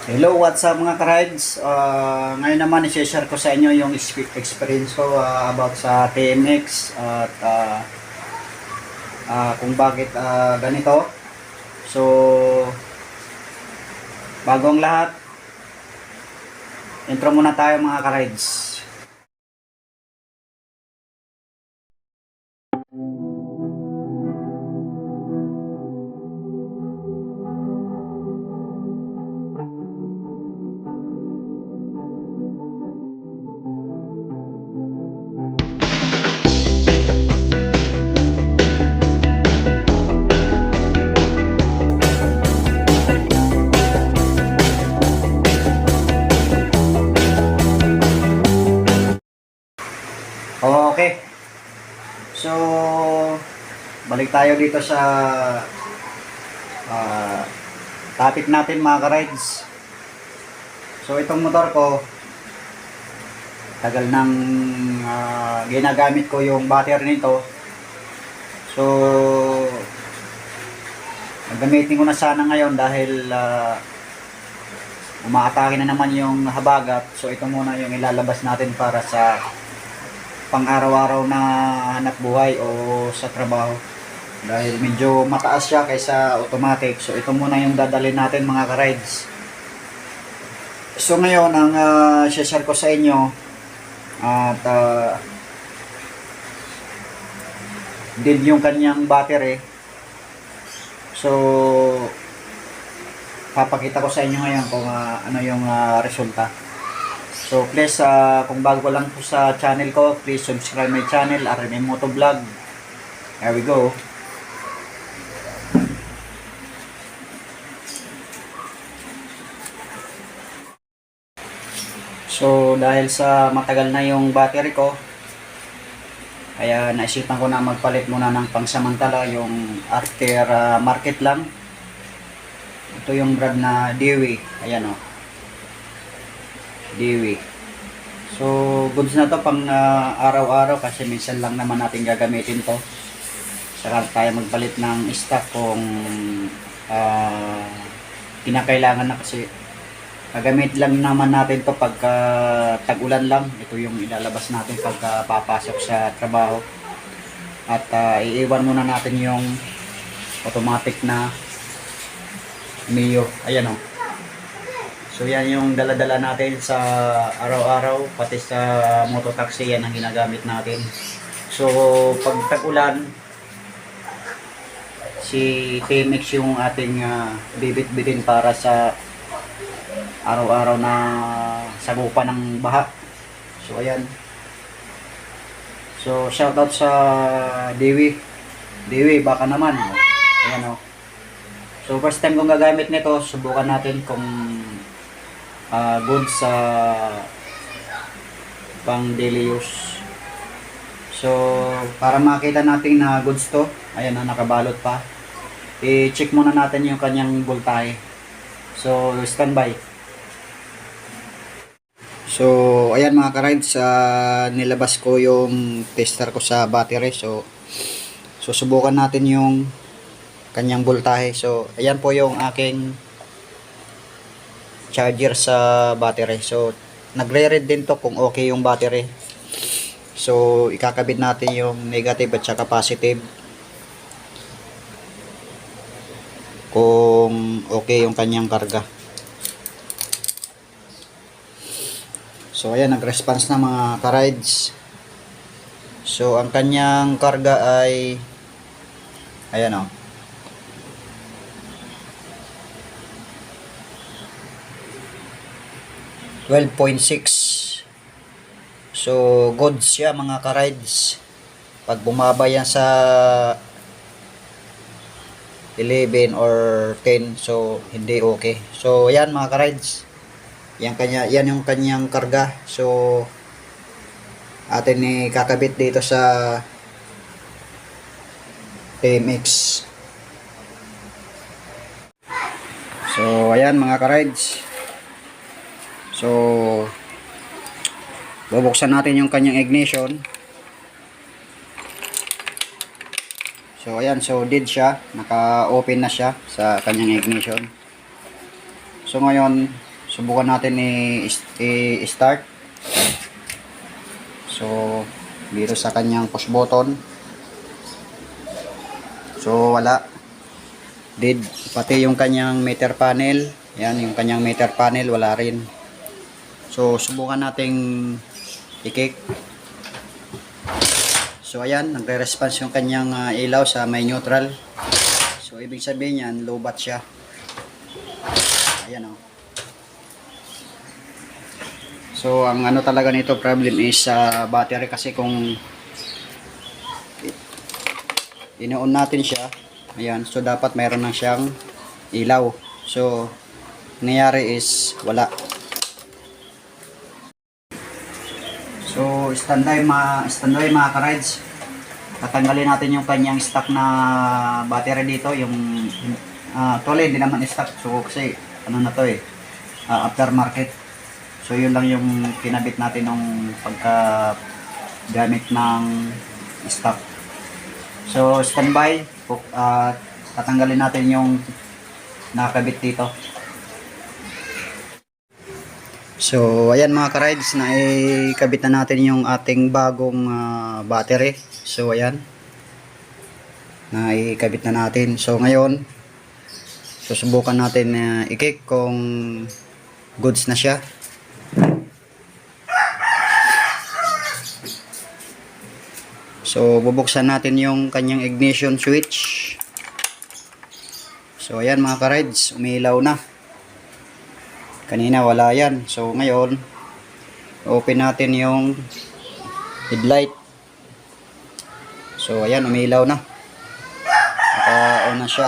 Hello, what's up mga ka-rides? Ngayon naman i-share ko sa inyo yung experience ko about sa TMX at kung bakit ganito. So, bago ang lahat, intro muna tayo mga ka-rides. Okay. So, balik tayo dito sa topic natin mga ka-rides. So, itong motor ko, tagal nang ginagamit ko yung battery nito. So, gagamitin ko na sana ngayon dahil umaatake na naman yung habagat. So, ito muna yung ilalabas natin para sa pang-araw-araw na hanap buhay o sa trabaho. Dahil medyo mataas siya kaysa automatic. So, ito muna yung dadalhin natin mga ka-rides. So, ngayon, ang share ko sa inyo at din yung kanyang battery. So, papakita ko sa inyo ngayon kung ano yung resulta. So please, kung bago lang po sa channel ko, please subscribe my channel, RMM Moto Vlog. Here we go. So dahil sa matagal na yung battery ko, kaya naisipan ko na magpalit muna ng pangsamantala yung after market lang. Ito yung brand na Dewey. Ayan o. Dewey. So, goods na to pang araw-araw kasi minsan lang naman natin gagamitin to. Saka tayo magpalit ng stock kung kinakailangan na kasi gagamit lang naman natin to pagka tag-ulan lang. Ito yung ilalabas natin pagka papasok sa trabaho. At iiwan muna natin yung automatic na Mio. Ayan o. So yan yung dala-dala natin sa araw-araw, pati sa mototaxi, yan ang ginagamit natin. So pag tag-ulan, si TMX yung ating bibit-bitin para sa araw-araw na sagupan ng baha. So ayan. So shoutout sa Dewi. Dewi, baka naman. Ayan o. So first time kong gagamit nito, subukan natin kung good sa pang daily use. So para makita natin na goods to, ayan na, nakabalot pa. I-check muna natin yung kanyang voltahe. So standby. So ayan mga ka-rides, nilabas ko yung tester ko sa battery. So susubukan natin yung kanyang voltahe. So ayan po yung aking charger sa battery. So nagre-read din to kung okay yung battery. So ikakabit natin yung negative at saka positive kung okay yung kanyang karga. So ayan, nag-response na mga ka-rides. So ang kanyang karga ay ayan o, 12.6. So good siya mga ka-rides. Pag bumaba yan sa 11 or 10, so hindi okay. So yan mga ka-rides, yan yung kanyang karga. So atin kakabit dito sa TMX. So ayan mga ka-rides. So bubuksan natin yung kanyang ignition. So ayan, so dead siya, naka-open na siya sa kanyang ignition. So ngayon, Subukan natin i-start. So, dito sa kanyang push button. So, wala. Dead. Pati yung kanyang meter panel. Yan, yung kanyang meter panel, wala rin. So, subukan nating i-kick. So, ayan, nagre-response yung kanyang ilaw sa may neutral. So, ibig sabihin yan, low bat siya. Ayan, o. So, ang ano talaga nito problem is sa battery, kasi kung ino-on natin siya, ayan, so dapat mayroon na siyang ilaw. So, nangyari is wala. So, standby mga ka-rides. Tatanggalin natin yung kanyang stock na battery dito, yung tuloy hindi naman stock. So, kasi ano na to aftermarket. So, yun lang yung kinabit natin nung pagka gamit ng stock. So, standby. Tatanggalin natin yung nakakabit dito. So, ayan mga ka-rides, na ikabit na natin yung ating bagong battery. So, ayan. Na ikabit na natin. So, ngayon, susubukan natin i-kick kung goods na siya. So, bubuksan natin yung kanyang ignition switch. So, ayan mga ka-rides, umilaw na. Kanina wala yan. So, ngayon, open natin yung headlight. So, ayan, umilaw na. Naka-on na siya.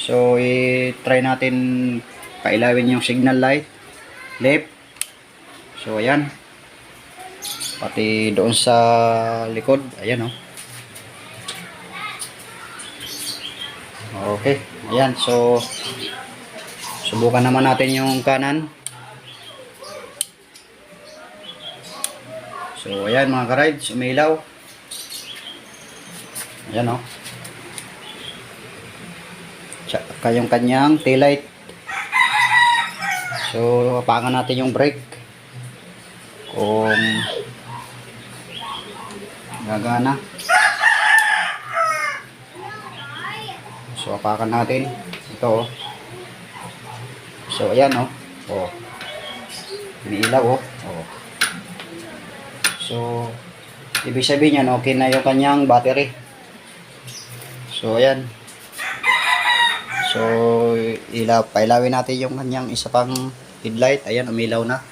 So, i-try natin pailawin yung signal light. Left. So, ayan. Pati doon sa likod, ayan okay, ayan. So, subukan naman natin yung kanan. So, ayan mga ka-rides, umilaw. Ayan tsaka yung kanyang taillight. So, apakan natin yung brake kung gagana. So, apakan natin ito So, ayan umiilaw So, ibig sabihin yan, okay na yung kanyang battery. So, ayan. So, pailawin natin yung kanyang isa pang headlight. Ayan, umilaw na.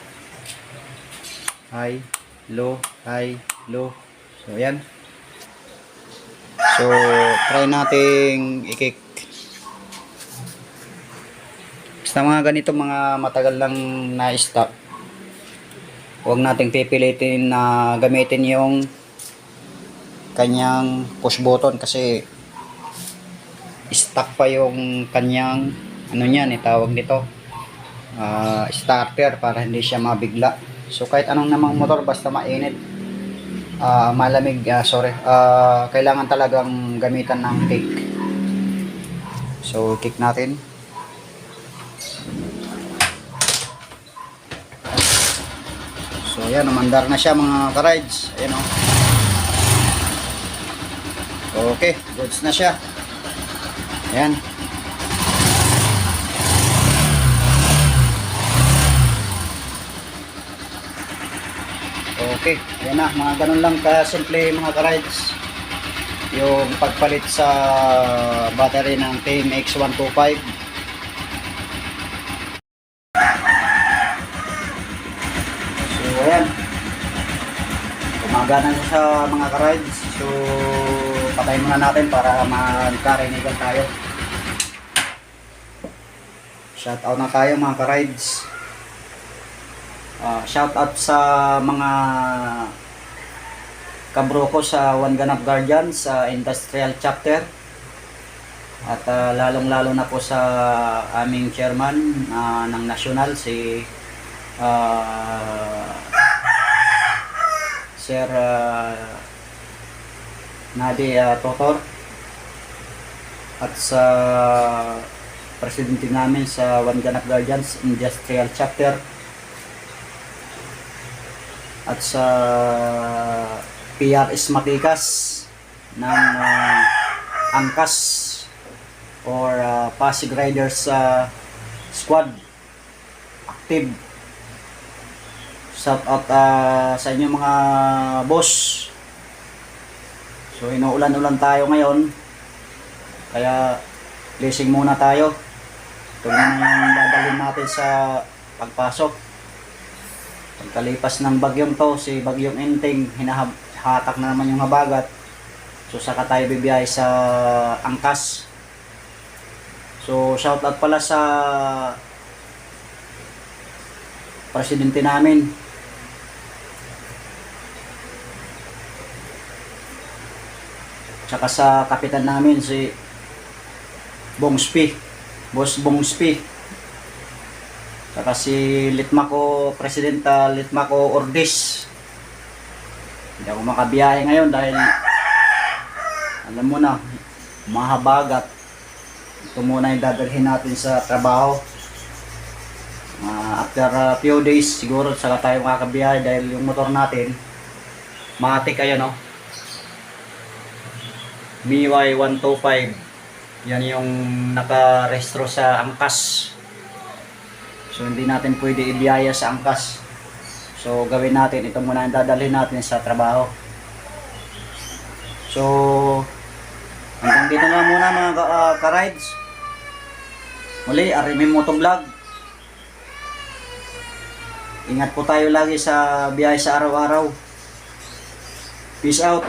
High, low, high, low. So, ayan. So, try nating i-kick. Basta mga ganito, mga matagal lang na-stock. Huwag nating pipilitin na gamitin yung kanyang push button, kasi stock pa yung kanyang ano niyan, tawag nito starter, para hindi siya mabigla. So, kahit anong namang motor, basta mainit, malamig, kailangan talagang gamitan ng kick. So, kick natin. So, ayan, umandar na siya mga ka-rides. Ayan okay, goods na siya. Ayan. Okay, yan na, mga ganun lang ka-simple mga ka-rides yung pagpalit sa battery ng TMX125. So, ayan, gumagana na sa mga ka-rides. So, patay muna natin para magkarinigan tayo. Shout out na tayo mga ka-rides. Shout out sa mga kabro ko sa One Ganap Guardians sa Industrial Chapter, at lalong lalo na po sa aming chairman ng national, si Sir Nadi Totor, at sa presidente namin sa One Ganap Guardians Industrial Chapter at sa PRS Makikas ng Angkas or Pasig Riders Squad active. Shout out sa inyo mga boss. So inuulan-ulan tayo ngayon, kaya blessing muna tayo. Ito na yung dadalhin natin sa pagpasok. Pagkalipas ng bagyong to, si Bagyong Enteng, hinahatak na naman yung habagat. So saka tayo bibiyahe sa Angkas. So shout out pala sa presidente namin, tsaka sa kapitan namin si Bongspi, Boss Bongspi, tsaka si Litmaco, Presidenta Litmaco Ordis. Hindi ako makabiyahe ngayon dahil alam mo na, mahabagat. Ito muna yung dadalhin natin sa trabaho. After a few days siguro saka tayo makakabiyahe dahil yung motor natin matik, ayan no, MIUI 125. Yan yung nakarehistro sa Angkas. So hindi natin pwede ibiyaya sa Angkas. So gawin natin, ito muna yung dadalhin natin sa trabaho. So hanggang dito na muna mga ka-rides. Muli, Arimi Motovlog. Ingat po tayo lagi sa biyahe sa araw-araw. Peace out.